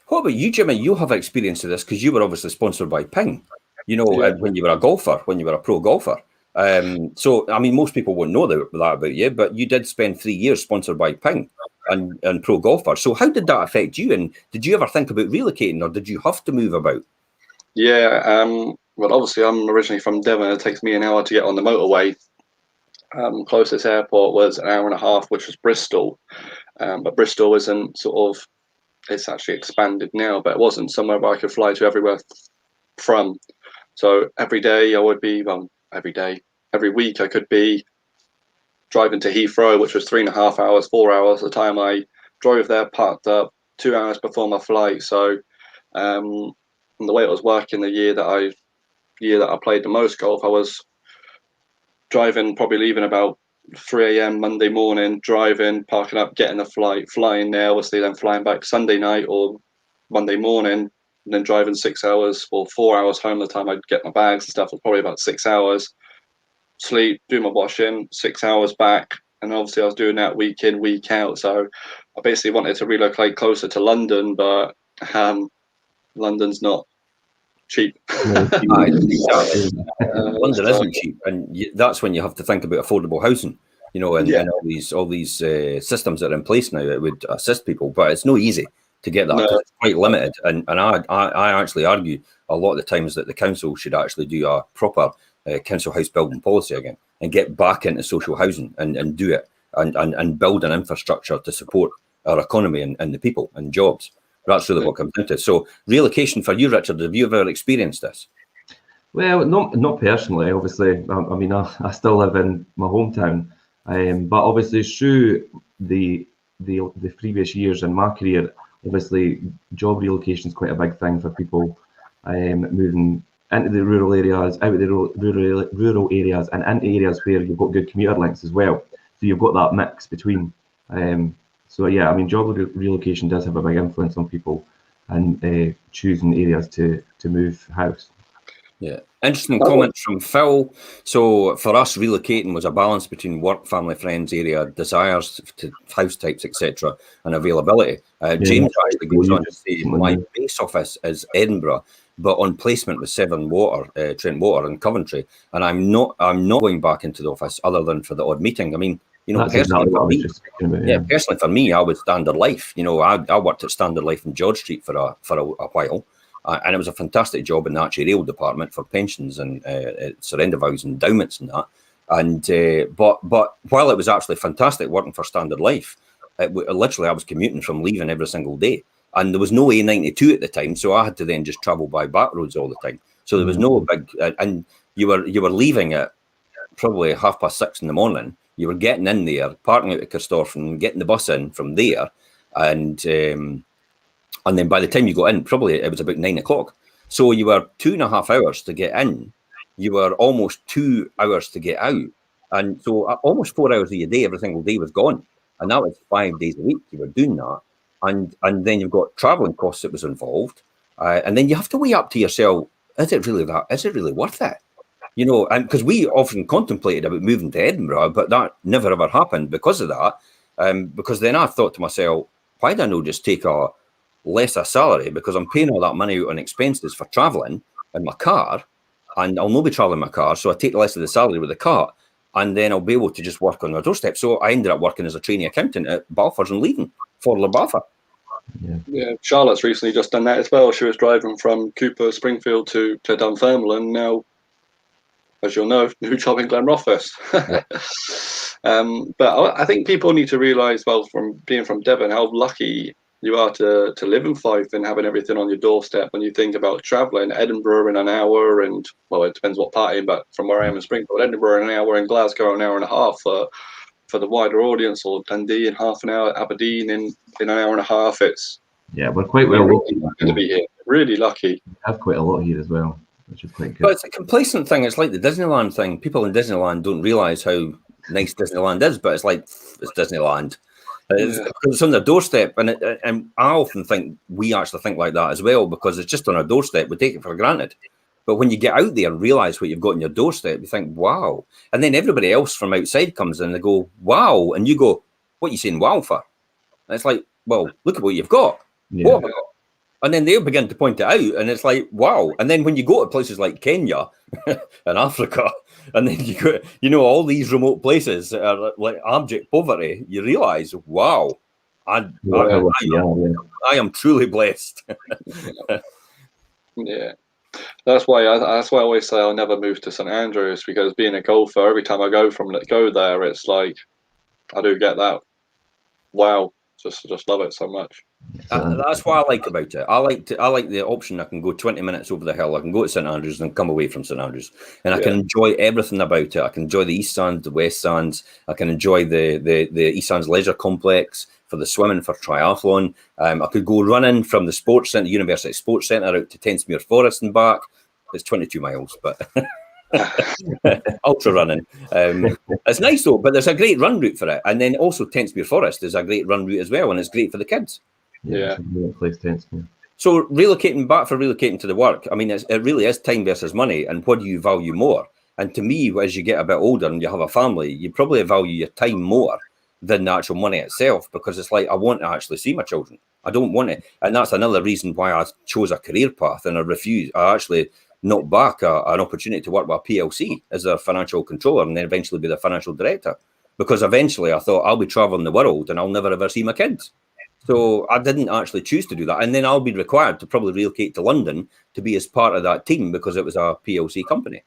What about you, Jimmy? You have experience of this because you were obviously sponsored by Ping, when you were a golfer, when you were a pro golfer. So, I mean, most people won't know that about you, but you did spend 3 years sponsored by Ping and pro golfer. So how did that affect you? And did you ever think about relocating, or did you have to move about? Yeah, well, obviously, I'm originally from Devon. It takes me an hour to get on the motorway. Closest airport was an hour and a half, which was Bristol. But Bristol isn't it's actually expanded now, but it wasn't somewhere where I could fly to everywhere from. So every day I would be, every week I could be driving to Heathrow, which was 3.5 hours, 4 hours. The time I drove there, parked up 2 hours before my flight. So, and the way it was working, the year that I played the most golf, I was driving, probably leaving about 3 a.m. Monday morning, driving, parking up, getting a flight, flying there, obviously then flying back Sunday night or Monday morning, and then driving 6 hours or 4 hours home. The time I'd get my bags and stuff was probably about 6 hours. Sleep, do my washing, 6 hours back. And obviously I was doing that week in, week out. So I basically wanted to relocate closer to London, but London's not cheap. London isn't cheap, and that's when you have to think about affordable housing, and all these systems that are in place now that would assist people. But it's no easy to get that. No. It's quite limited, and I actually argue a lot of the times that the council should actually do a proper council house building policy again and get back into social housing and do it and build an infrastructure to support our economy and the people and jobs. That's really what comes into it. So relocation for you, Richard, have you ever experienced this? Well, not personally, obviously. I mean, I still live in my hometown, but obviously through the previous years in my career, obviously job relocation is quite a big thing for people moving into the rural areas, out of the rural areas, and into areas where you've got good commuter links as well. So you've got that mix between. So yeah, I mean, job relocation does have a big influence on people and choosing areas to move house. Yeah, interesting comments from Phil. So for us, relocating was a balance between work, family, friends, area, desires to house types, etc., and availability. James actually goes on to say, my base office is Edinburgh, but on placement with Trent Water and Coventry, and I'm not going back into the office other than for the odd meeting. I mean, personally for me, I was Standard Life. I worked at Standard Life in George Street for a while. And it was a fantastic job in the actuarial department for pensions and surrender values and endowments and that. And but while it was actually fantastic working for Standard Life, literally I was commuting from leaving every single day, and there was no A92 at the time, so I had to then just travel by back roads all the time. So there was no big, and you were leaving at probably 6:30 in the morning. You were getting in there, parking out at Kirstorfen, getting the bus in from there, and then by the time you got in, probably it was about 9 o'clock. So you were 2.5 hours to get in. You were almost 2 hours to get out. And so almost 4 hours of your day, every single day was gone. And that was 5 days a week you were doing that. And then you've got travelling costs that was involved. And then you have to weigh up to yourself, is it really that? Is it really worth it? And because we often contemplated about moving to Edinburgh, but that never ever happened because of that. Because then I thought to myself, why don't I just take a lesser salary, because I'm paying all that money out on expenses for travelling in my car, and I'll not be travelling my car, so I take less of the salary with the car, and then I'll be able to just work on my doorstep. So I ended up working as a trainee accountant at Balfour's and leaving for Labafa. Yeah, Charlotte's recently just done that as well. She was driving from Cooper, Springfield to Dunfermline. Now, as you'll know, new job in Glenrothes. But I think people need to realise, well, from being from Devon, how lucky you are to live in Fife and having everything on your doorstep. When you think about travelling, Edinburgh in an hour, and well, it depends what party, but from where I am in Springfield, Edinburgh in an hour, and Glasgow an hour and a half for the wider audience, or Dundee in half an hour, Aberdeen in an hour and a half. We're quite well lucky to be here. really lucky. We have quite a lot here as well, which is quite good. But it's a complacent thing. It's like the Disneyland thing. People in Disneyland don't realise how nice Disneyland is, but it's like, it's Disneyland. It's on their doorstep, and I often think we actually think like that as well, because it's just on our doorstep. We take it for granted. But when you get out there and realise what you've got on your doorstep, you think, wow. And then everybody else from outside comes in and they go, wow. And you go, what are you saying wow for? And it's like, well, look at what you've got. Yeah. What have I got? And then they'll begin to point it out, and it's like, wow. And then when you go to places like Kenya and Africa, and then you go, all these remote places that are like abject poverty, you realise, wow, I am truly blessed. Yeah. That's why I always say I'll never move to St Andrews, because being a golfer, every time I go there, it's like I do get that. Wow, just love it so much. That's what I like about it. I like the option. I can go 20 minutes over the hill. I can go to St Andrews and come away from St Andrews, and I can enjoy everything about it. I can enjoy the East Sands, the West Sands. I can enjoy the East Sands Leisure Complex for the swimming, for triathlon. I could go running from the sports centre, University Sports Centre, out to Tensmuir Forest and back. It's 22 miles, but ultra running. It's nice though, but there's a great run route for it. And then also Tensmuir Forest is a great run route as well, and it's great for the kids. Yeah. It's a great place, Tensmuir. So relocating to the work, I mean, it really is time versus money, and what do you value more? And to me, as you get a bit older and you have a family, you probably value your time more than the actual money itself, because it's like, I want to actually see my children. I don't want it. And that's another reason why I chose a career path, and I actually knocked back an opportunity to work with a PLC as their financial controller, and then eventually be the financial director, because eventually I thought, I'll be traveling the world and I'll never ever see my kids. So I didn't actually choose to do that. And then I'll be required to probably relocate to London to be as part of that team, because it was a PLC company.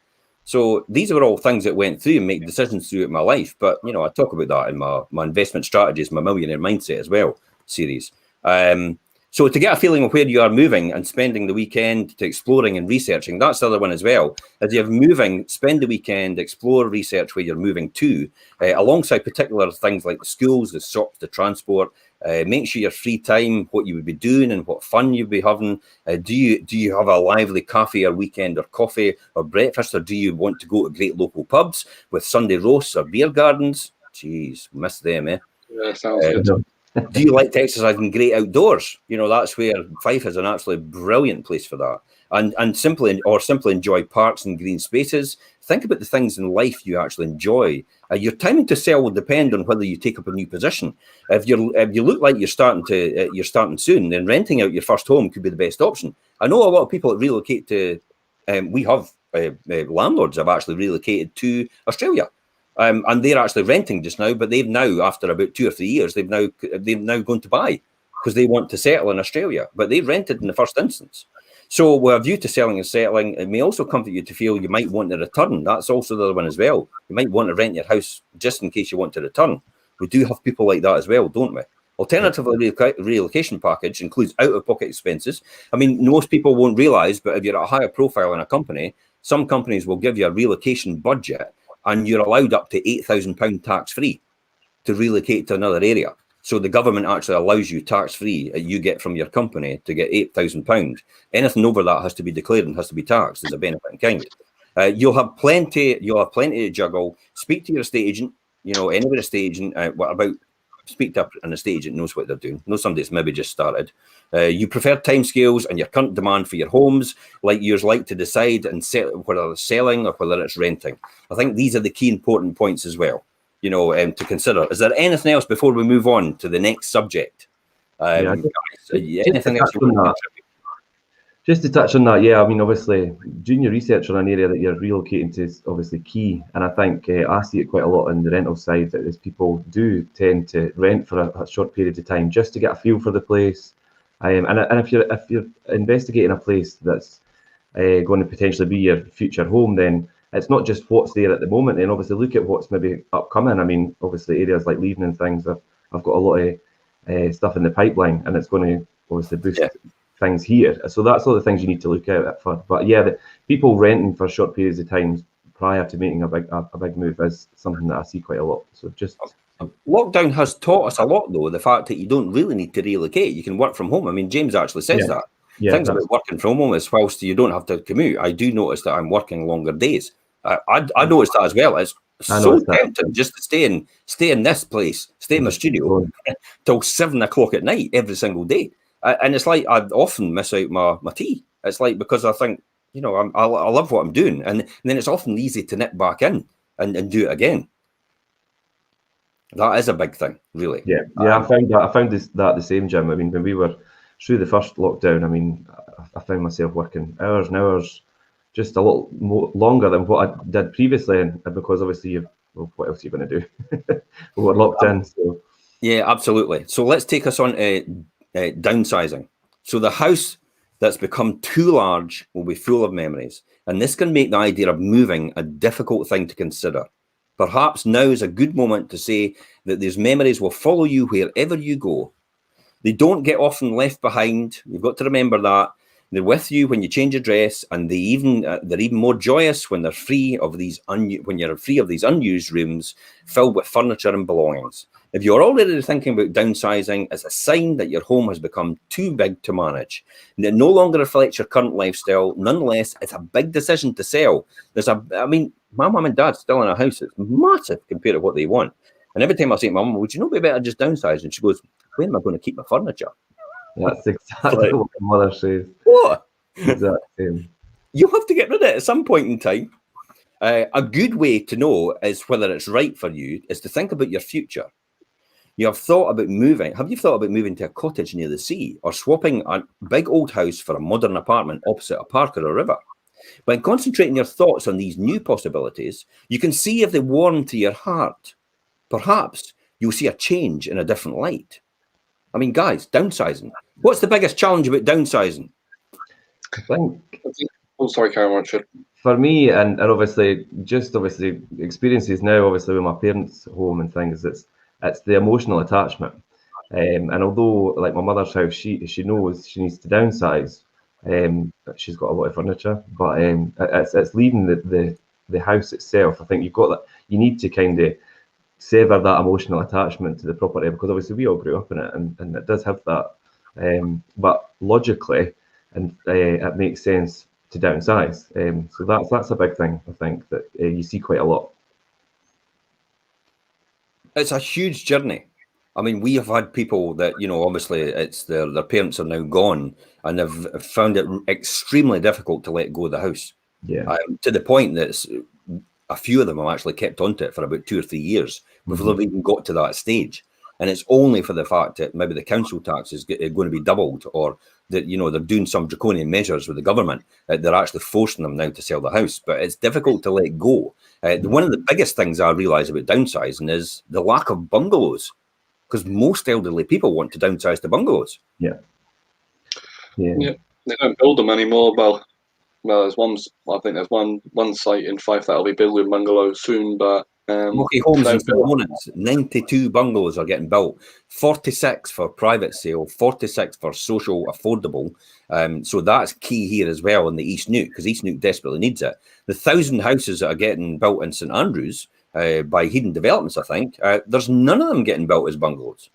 So these were all things that went through and make decisions throughout my life. But, I talk about that in my investment strategies, my millionaire mindset as well series. So to get a feeling of where you are moving and spending the weekend to exploring and researching, that's the other one as well. As you're moving, spend the weekend, explore, research where you're moving to, alongside particular things like the schools, the shops, the transport. Make sure your free time, what you would be doing and what fun you'd be having. Do you have a lively cafe or weekend or coffee or breakfast, or do you want to go to great local pubs with Sunday roasts or beer gardens? Jeez, miss them, eh? Yeah, sounds good. Do you like to exercise in great outdoors? That's where Fife is an absolutely brilliant place for that. And simply enjoy parks and green spaces. Think about the things in life you actually enjoy. Your timing to sell will depend on whether you take up a new position. If you look like you're starting soon, then renting out your first home could be the best option. I know a lot of people that relocate to. We have landlords have actually relocated to Australia. And they're actually renting just now, but they've now, after about 2 or 3 years, they've now gone to buy, because they want to settle in Australia, but they rented in the first instance. So with a view to selling and settling, it may also comfort you to feel you might want to return. That's also the other one as well. You might want to rent your house just in case you want to return. We do have people like that as well, don't we? Alternatively, the relocation package includes out-of-pocket expenses. I mean, most people won't realise, but if you're at a higher profile in a company, some companies will give you a relocation budget, and you're allowed up to £8,000 tax-free to relocate to another area. So the government actually allows you tax-free, you get from your company, to get £8,000. Anything over that has to be declared and has to be taxed as a benefit in kind. You'll have plenty to juggle. Speak to your estate agent. Any estate agent. Speak to an estate agent knows what they're doing. Know somebody that's maybe just started. You prefer timescales and your current demand for your homes, like yours, like to decide and whether it's selling or whether it's renting. I think these are the key important points as well, to consider. Is there anything else before we move on to the next subject? Anything else you want to contribute? Just to touch on that, I mean, obviously, doing your research on an area that you're relocating to is obviously key. And I think I see it quite a lot on the rental side, that as people do tend to rent for a short period of time just to get a feel for the place. And if you're investigating a place that's going to potentially be your future home, then it's not just what's there at the moment. Then obviously look at what's maybe upcoming. I mean, obviously areas like Leaven and things, I've got a lot of stuff in the pipeline, and it's going to obviously boost things here. So that's all the things you need to look out for. But the people renting for short periods of time prior to making a big move is something that I see quite a lot. So just lockdown has taught us a lot, though, the fact that you don't really need to relocate. You can work from home. I mean, James actually says that. things about working from home is whilst you don't have to commute, I do notice that I'm working longer days. I noticed that as well. It's so tempting just to stay in this place, stay in my studio till 7 o'clock at night every single day. And it's like I often miss out my tea. It's like because I think, you know, I love what I'm doing. And then it's often easy to nip back in and do it again. That is a big thing, really. Yeah. I found that the same, Jim. I mean, when we were through the first lockdown, I mean, I found myself working hours and hours, just a little more longer than what I did previously, and because obviously, what else are you going to do? We're locked in. So. Yeah, absolutely. So let's take us on to downsizing. So the house that's become too large will be full of memories, and this can make the idea of moving a difficult thing to consider. Perhaps now is a good moment to say that these memories will follow you wherever you go. They don't get often left behind. You've got to remember that. They're with you when you change address, and they're even more joyous when they're free of these when you're free of these unused rooms filled with furniture and belongings. If you're already thinking about downsizing, it's a sign that your home has become too big to manage, and it no longer reflects your current lifestyle. Nonetheless, it's a big decision to sell. I mean, my mum and dad still in a house that's massive compared to what they want. And every time I say to my mum, would you not be better just downsize? And she goes, where am I going to keep my furniture? That's exactly what my mother says. What? Exactly. You have to get rid of it at some point in time. A good way to know is whether it's right for you is to think about your future. You have thought about moving. Have you thought about moving to a cottage near the sea or swapping a big old house for a modern apartment opposite a park or a river? By concentrating your thoughts on these new possibilities, you can see if they warm to your heart. Perhaps you'll see a change in a different light. I mean, guys, downsizing. What's the biggest challenge about downsizing? I think. Oh, sorry, Karen, Richard. For me, and obviously experiences now, obviously with my parents' home and things, it's the emotional attachment. And although, like my mother's house, she knows she needs to downsize. She's got a lot of furniture, but it's leaving the house itself. I think you need to kind of sever that emotional attachment to the property, because obviously we all grew up in it, and it does have that. But logically, and it makes sense to downsize. So that's a big thing, I think, that you see quite a lot. It's a huge journey. I mean, we have had people that, you know, obviously it's their parents are now gone and have found it extremely difficult to let go of the house. Yeah. To the point that a few of them have actually kept onto it for about 2 or 3 years before they've even got to that stage. And it's only for the fact that maybe the council tax is going to be doubled, or that, you know, they're doing some draconian measures with the government. They're actually forcing them now to sell the house, but it's difficult to let go. One of the biggest things I realise about downsizing is the lack of bungalows, because most elderly people want to downsize to bungalows. Yeah. They don't build them anymore. Well, there's one. I think there's one site in Fife that'll be building bungalows soon, but Mocky Homes in St. Lawrence, 92 bungalows are getting built, 46 for private sale, 46 for social affordable. So that's key here as well in the East Neuk, because East Neuk desperately needs it. The 1,000 houses that are getting built in St Andrews by Hedon Developments, I think, there's none of them getting built as bungalows,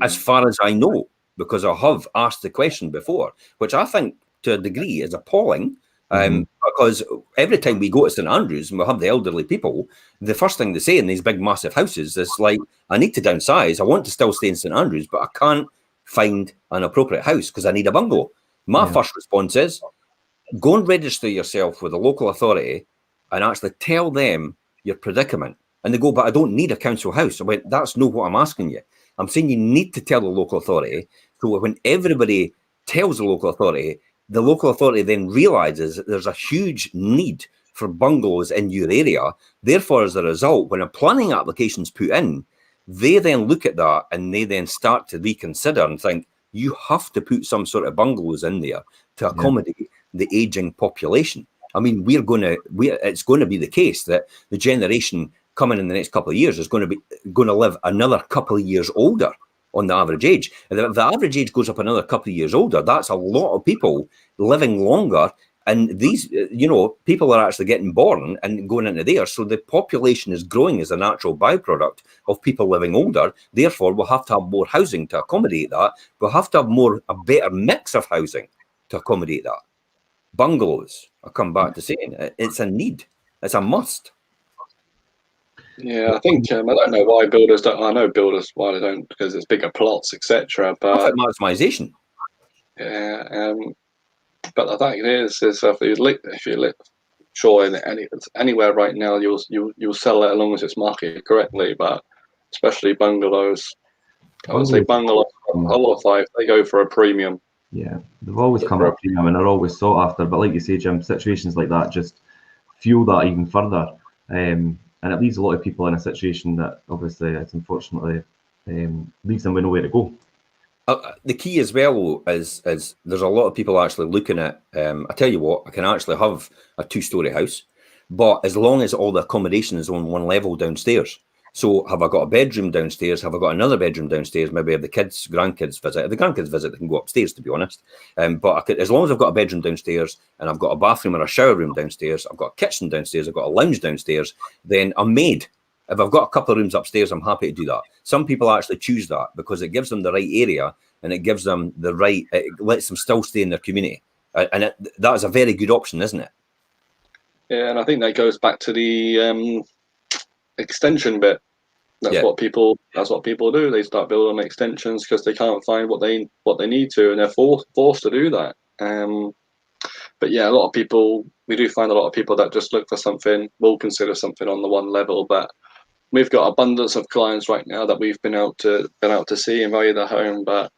as far as I know, because I have asked the question before, which I think to a degree is appalling. Because every time we go to St Andrews and we have the elderly people, the first thing they say in these big massive houses is like, I need to downsize, I want to still stay in St Andrews, but I can't find an appropriate house because I need a bungalow. My first response is, go and register yourself with a local authority and actually tell them your predicament. And they go, but I don't need a council house. I went, that's not what I'm asking you. I'm saying you need to tell the local authority. So when everybody tells the local authority then realizes that there's a huge need for bungalows in your area. Therefore, as a result, when a planning application's put in, they then look at that and they then start to reconsider and think, you have to put some sort of bungalows in there to accommodate the aging population. I mean, it's going to be the case that the generation coming in the next couple of years is going to live another couple of years older on the average age. And if the average age goes up another couple of years older, that's a lot of people living longer. And these, people are actually getting born and going into there. So the population is growing as a natural byproduct of people living older. Therefore, we'll have to have more housing to accommodate that. We'll have to have a better mix of housing. to accommodate that. Bungalows, I come back to saying, it's a need. It's a must. Yeah, I think I don't know why builders don't. I know builders why they don't, because it's bigger plots, etc. But Profit maximisation. yeah, but the fact is if you live, sure, anywhere right now, you'll sell it as long as it's marketed correctly. But especially bungalows, I would say bungalows, a lot of Fife, they go for a premium. Yeah, they've always come at a premium and are always sought after. But like you say, Jim, situations like that just fuel that even further. And it leaves a lot of people in a situation that obviously it's unfortunately leaves them with nowhere to go. The key as well is there's a lot of people actually looking at, I tell you what, I can actually have a 2-story house, but as long as all the accommodation is on one level downstairs. So have I got a bedroom downstairs? Have I got another bedroom downstairs? Maybe if the grandkids visit. If the grandkids visit, they can go upstairs, to be honest. But as long as I've got a bedroom downstairs and I've got a bathroom or a shower room downstairs, I've got a kitchen downstairs, I've got a lounge downstairs, then I'm made. If I've got a couple of rooms upstairs, I'm happy to do that. Some people actually choose that because it gives them the right area and it gives them the right, it lets them still stay in their community. And that is a very good option, isn't it? Yeah, and I think that goes back to the extension bit. That's what people do. They start building extensions because they can't find what they need to, and they're forced to do that. But yeah, a lot of people, we do find a lot of people that just look for something, will consider something on the one level. But we've got abundance of clients right now that we've been out to see and value their home, but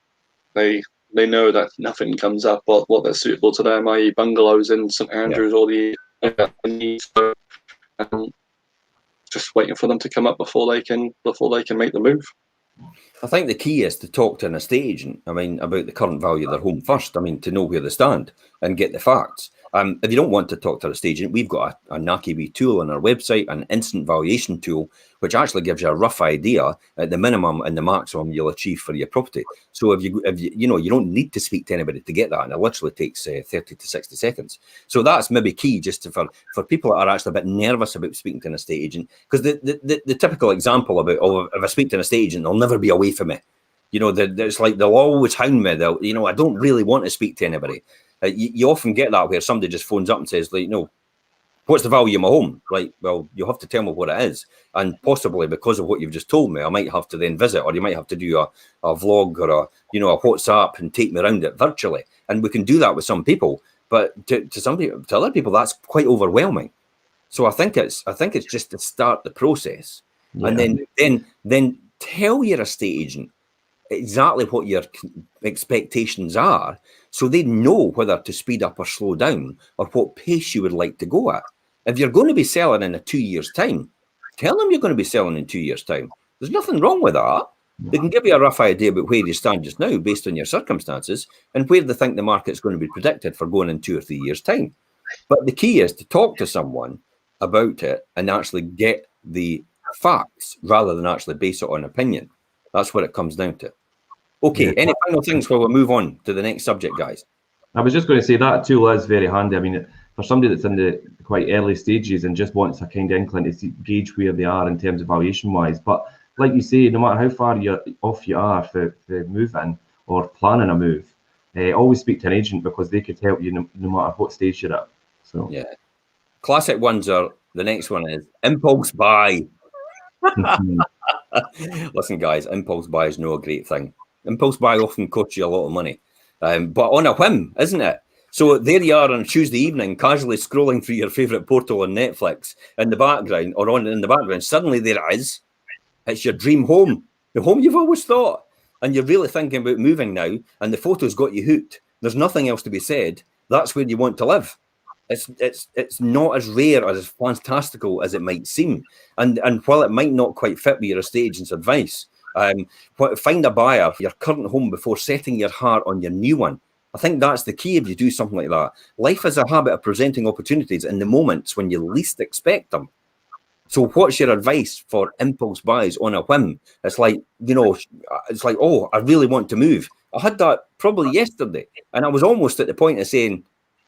they know that nothing comes up what that's suitable to them, i.e. bungalows in St Andrews or the so, just waiting for them to come up before they can make the move. I think the key is to talk to an estate agent, about the current value of their home first, to know where they stand and get the facts. If you don't want to talk to an estate agent, we've got a knacky wee tool on our website, an instant valuation tool, which actually gives you a rough idea at the minimum and the maximum you'll achieve for your property. So if you you don't need to speak to anybody to get that, and it literally takes 30 to 60 seconds. So that's maybe key just for people that are actually a bit nervous about speaking to an estate agent, because the typical example about, if I speak to an estate agent, they'll never be away from me. It's like they'll always hound me. I don't really want to speak to anybody. You often get that where somebody just phones up and says, what's the value of my home? Right, well, you'll have to tell me what it is. And possibly because of what you've just told me, I might have to then visit, or you might have to do a vlog or a WhatsApp and take me around it virtually. And we can do that with some people, but to other people, that's quite overwhelming. So I think it's just to start the process, and then tell your estate agent exactly what your expectations are, so they know whether to speed up or slow down, or what pace you would like to go at. If you're going to be selling in 2 years' time, tell them you're going to be selling in 2 years' time. There's nothing wrong with that. They can give you a rough idea about where you stand just now based on your circumstances and where they think the market's going to be predicted for going in 2 or 3 years' time. But the key is to talk to someone about it and actually get the facts rather than actually base it on opinion. That's what it comes down to. Okay, any final things while we move on to the next subject, guys? I was just going to say that tool is very handy. For somebody that's in the quite early stages and just wants a kind of inkling to gauge where they are in terms of valuation wise. But like you say, no matter how far you are for moving or planning a move, always speak to an agent, because they could help you no matter what stage you're at. So yeah, classic ones are, the next one is impulse buy. Listen, guys, impulse buy is no a great thing. Impulse buy often costs you a lot of money, but on a whim, isn't it? So there you are on a Tuesday evening, casually scrolling through your favourite portal on Netflix in the background, in the background. Suddenly there it is. It's your dream home, the home you've always thought, and you're really thinking about moving now, and the photos got you hooked. There's nothing else to be said. That's where you want to live. It's not as rare or as fantastical as it might seem, and while it might not quite fit with your estate agent's advice, find a buyer for your current home before setting your heart on your new one. I think that's the key if you do something like that. Life is a habit of presenting opportunities in the moments when you least expect them. So what's your advice for impulse buys on a whim? It's like, oh, I really want to move. I had that probably yesterday, and I was almost at the point of saying,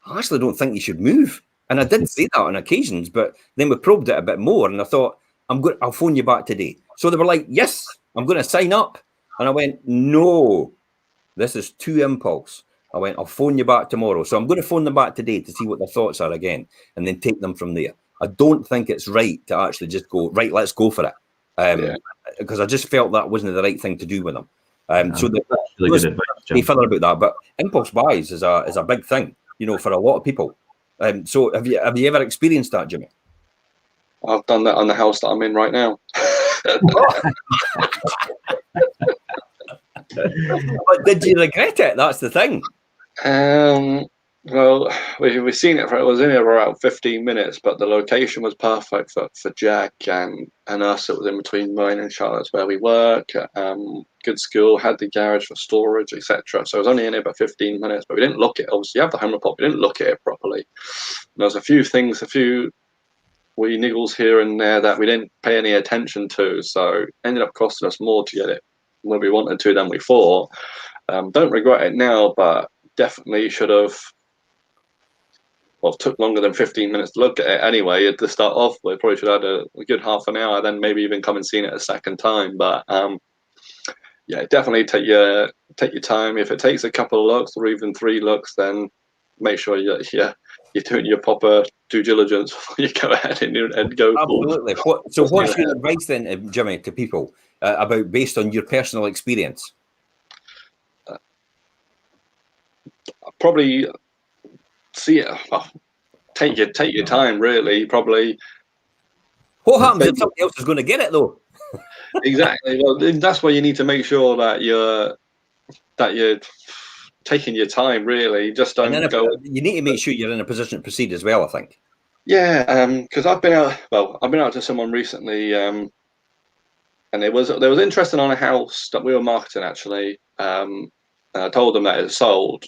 I actually don't think you should move. And I did say that on occasions, but then we probed it a bit more, and I thought, I'll phone you back today. So they were like, yes, I'm going to sign up. And I went, no, this is too impulse. I went, I'll phone you back tomorrow. So I'm going to phone them back today to see what their thoughts are again, and then take them from there. I don't think it's right to actually just go, right, let's go for it. Because I just felt that wasn't the right thing to do with them. So that's really good advice, Jim. Further about that, but impulse buys is a big thing, you know, for a lot of people. So have you ever experienced that, Jimmy? I've done that on the house that I'm in right now. But did you regret it? That's the thing. Well, we've seen it. It was in here for about 15 minutes, but the location was perfect for Jack and us. It was in between mine and Charlotte's where we work. Good school, had the garage for storage, etc. So I was only in here about 15 minutes, but we didn't look at it. Obviously, you have the home report, we didn't look at it properly. There was a few wee niggles here and there that we didn't pay any attention to, so ended up costing us more to get it when we wanted to than we thought. Don't regret it now, but definitely should have. Well, it took longer than 15 minutes to look at it anyway. To start off with, probably should have had a good half an hour, then maybe even come and seen it a second time. But yeah, definitely take your time. If it takes a couple of looks or even 3 looks, then make sure you're doing your proper due diligence before you go ahead and go. Absolutely. What's your advice then, Jimmy, to people about based on your personal experience? Probably see it. Well, take your time. Really, probably. What happens if somebody else is going to get it though? Exactly. Well, that's why you need to make sure that you're taking your time. Really, just don't go. You need to make sure you're in a position to proceed as well, I think. Yeah, because I've been out to someone recently, and there was interesting on a house that we were marketing actually. And I told them that it sold,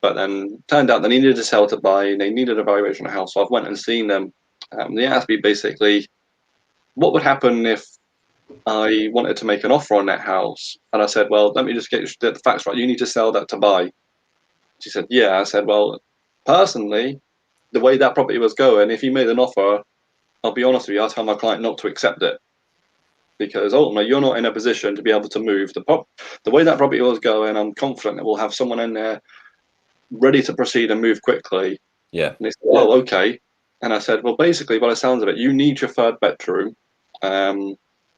but then turned out they needed to sell to buy, and they needed a valuation of the house. So I went and seen them. They asked me basically, what would happen if I wanted to make an offer on that house? And I said, well, let me just get the facts right. You need to sell that to buy. She said, yeah. I said, well, personally, the way that property was going, if you made an offer, I'll be honest with you, I'll tell my client not to accept it. Because ultimately, you're not in a position to be able to move. The way that property was going, I'm confident that we'll have someone in there ready to proceed and move quickly. Yeah. And they said, oh, okay. And I said, well, basically, by the sounds of it, you need your 3rd bedroom.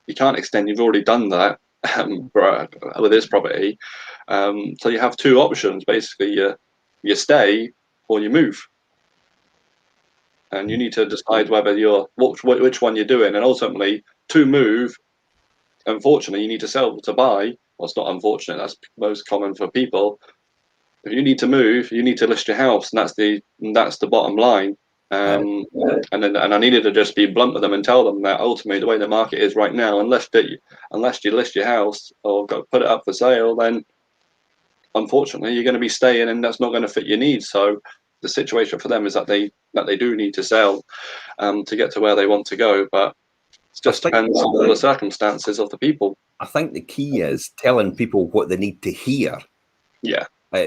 You can't extend. You've already done that with this property. So you have 2 options. Basically, you stay or you move. And you need to decide whether which one you're doing. And ultimately, to move, unfortunately, you need to sell to buy. Well, it's not unfortunate. That's most common for people. If you need to move, you need to list your house, and that's the bottom line. And I needed to just be blunt with them and tell them that ultimately the way the market is right now, unless you list your house or put it up for sale, then unfortunately you're going to be staying, and that's not going to fit your needs. So the situation for them is that they do need to sell to get to where they want to go, but it just depends on the circumstances of the people. I think the key is telling people what they need to hear. Yeah.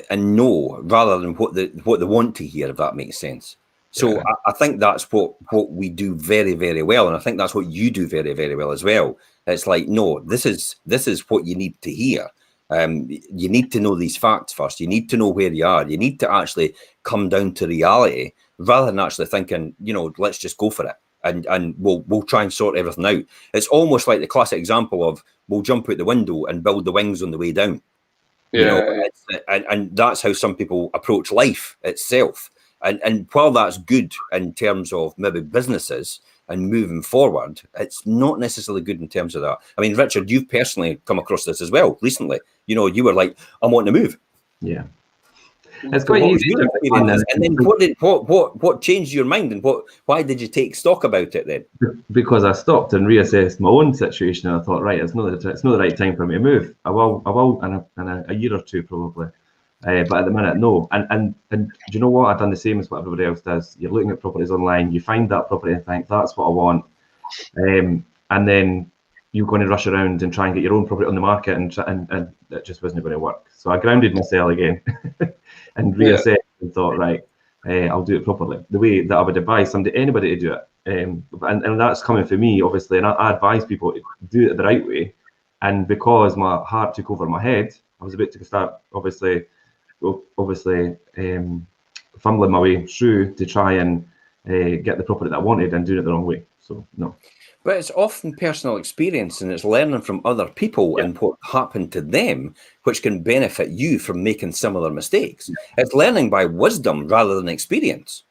And know rather than what they want to hear, if that makes sense. So yeah. I think that's what we do very, very well, and I think that's what you do very, very well as well. It's like, no, this is what you need to hear. You need to know these facts first. You need to know where you are. You need to actually come down to reality rather than actually thinking, you know, let's just go for it and we'll try and sort everything out. It's almost like the classic example of we'll jump out the window and build the wings on the way down. Yeah. You know, and that's how some people approach life itself. And while that's good in terms of maybe businesses and moving forward, it's not necessarily good in terms of that. I mean, Richard, you've personally come across this as well recently. You know, you were like, I'm wanting to move. Yeah. It's quite easy. And then what changed your mind, and why did you take stock about it then? Because I stopped and reassessed my own situation, and I thought, right, it's not the right time for me to move. I will in a year or 2 probably, but at the minute, no. And do you know what? I've done the same as what everybody else does. You're looking at properties online, you find that property and think that's what I want, and then you're going to rush around and try and get your own property on the market, and it just wasn't going to work. So I grounded myself again and reassessed and thought, right, I'll do it properly, the way that I would advise anybody to do it. And that's coming from me, obviously, and I advise people to do it the right way. And because my heart took over my head, I was about to start, obviously, obviously fumbling my way through to try and get the property that I wanted and doing it the wrong way. So no. But it's often personal experience, and it's learning from other people and what happened to them, which can benefit you from making similar mistakes. It's learning by wisdom rather than experience.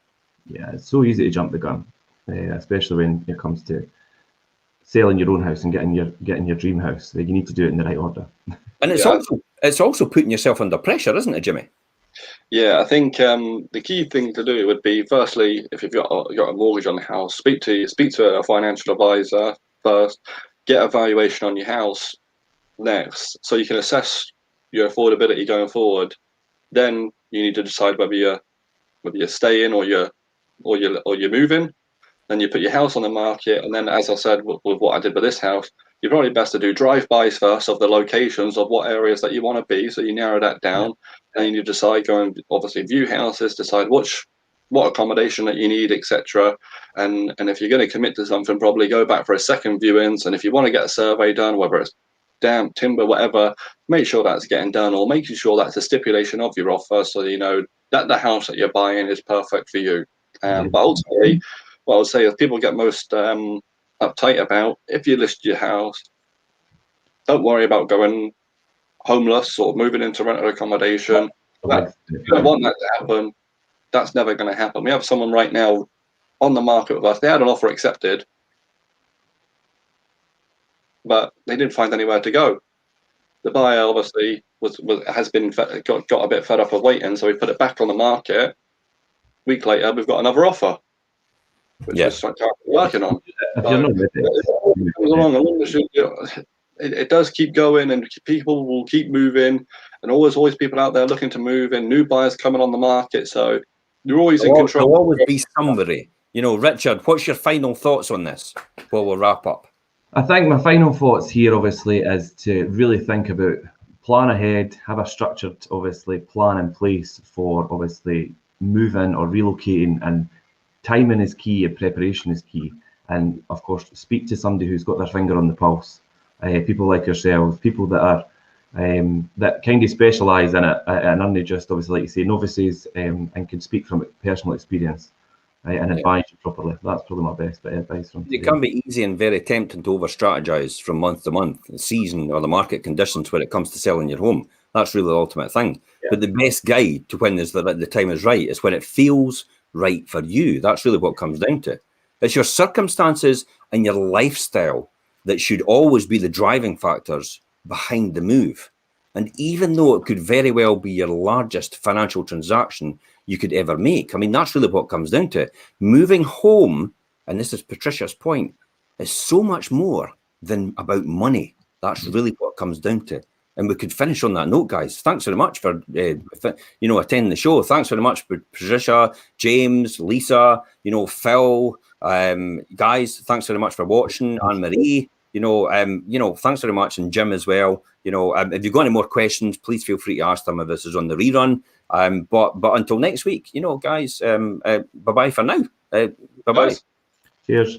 Yeah, it's so easy to jump the gun, especially when it comes to selling your own house and getting your dream house. You need to do it in the right order. And it's also putting yourself under pressure, isn't it, Jimmy? Yeah, I think the key thing to do would be, firstly, if you've got a mortgage on the house, speak to a financial advisor first, get a valuation on your house next, so you can assess your affordability going forward. Then you need to decide whether you're staying or you're moving. Then you put your house on the market, and then, as I said, with what I did with this house, you're probably best to do drive-bys first of the locations of what areas that you want to be, so you narrow that down. And you decide, go and obviously view houses, decide what accommodation that you need, etc. And if you're going to commit to something, probably go back for a second viewings. And if you want to get a survey done, whether it's damp, timber, whatever, make sure that's getting done, or making sure that's a stipulation of your offer, so you know that the house that you're buying is perfect for you. But ultimately, what I would say is people get most uptight about, if you list your house, don't worry about going homeless or moving into rental accommodation. You don't want that to happen. That's never going to happen. We have someone right now on the market with us. They had an offer accepted, but they didn't find anywhere to go. The buyer obviously got a bit fed up of waiting, so we put it back on the market. A week later, we've got another offer, which we're working on. It does keep going, and people will keep moving, and always people out there looking to move, and new buyers coming on the market. So you're always in control. There'll always be somebody. You know, Richard, what's your final thoughts on this before we'll wrap up? I think my final thoughts here, obviously, is to really think about, plan ahead, have a structured, obviously, plan in place for obviously moving or relocating, and timing is key and preparation is key. And of course, speak to somebody who's got their finger on the pulse. People like yourselves, people that are that kind of specialise in it, and only just obviously, like you say, novices, and can speak from personal experience and advise you properly. That's probably my best bit of advice from today. It can be easy and very tempting to over-strategize from month to month, the season or the market conditions when it comes to selling your home. That's really the ultimate thing. But the best guide to when the time is right is when it feels right for you. That's really what comes down to. It's your circumstances and your lifestyle that should always be the driving factors behind the move. And even though it could very well be your largest financial transaction you could ever make, I mean, that's really what comes down to. Moving home, and this is Patricia's point, is so much more than about money. That's really what comes down to. And we could finish on that note, guys. Thanks very much for attending the show. Thanks very much, Patricia, James, Lisa, Phil, guys. Thanks very much for watching, Anne Marie. Thanks very much, and Jim as well. If you've got any more questions, please feel free to ask them if this is on the rerun. But until next week, guys. Bye bye for now. Bye bye. Cheers.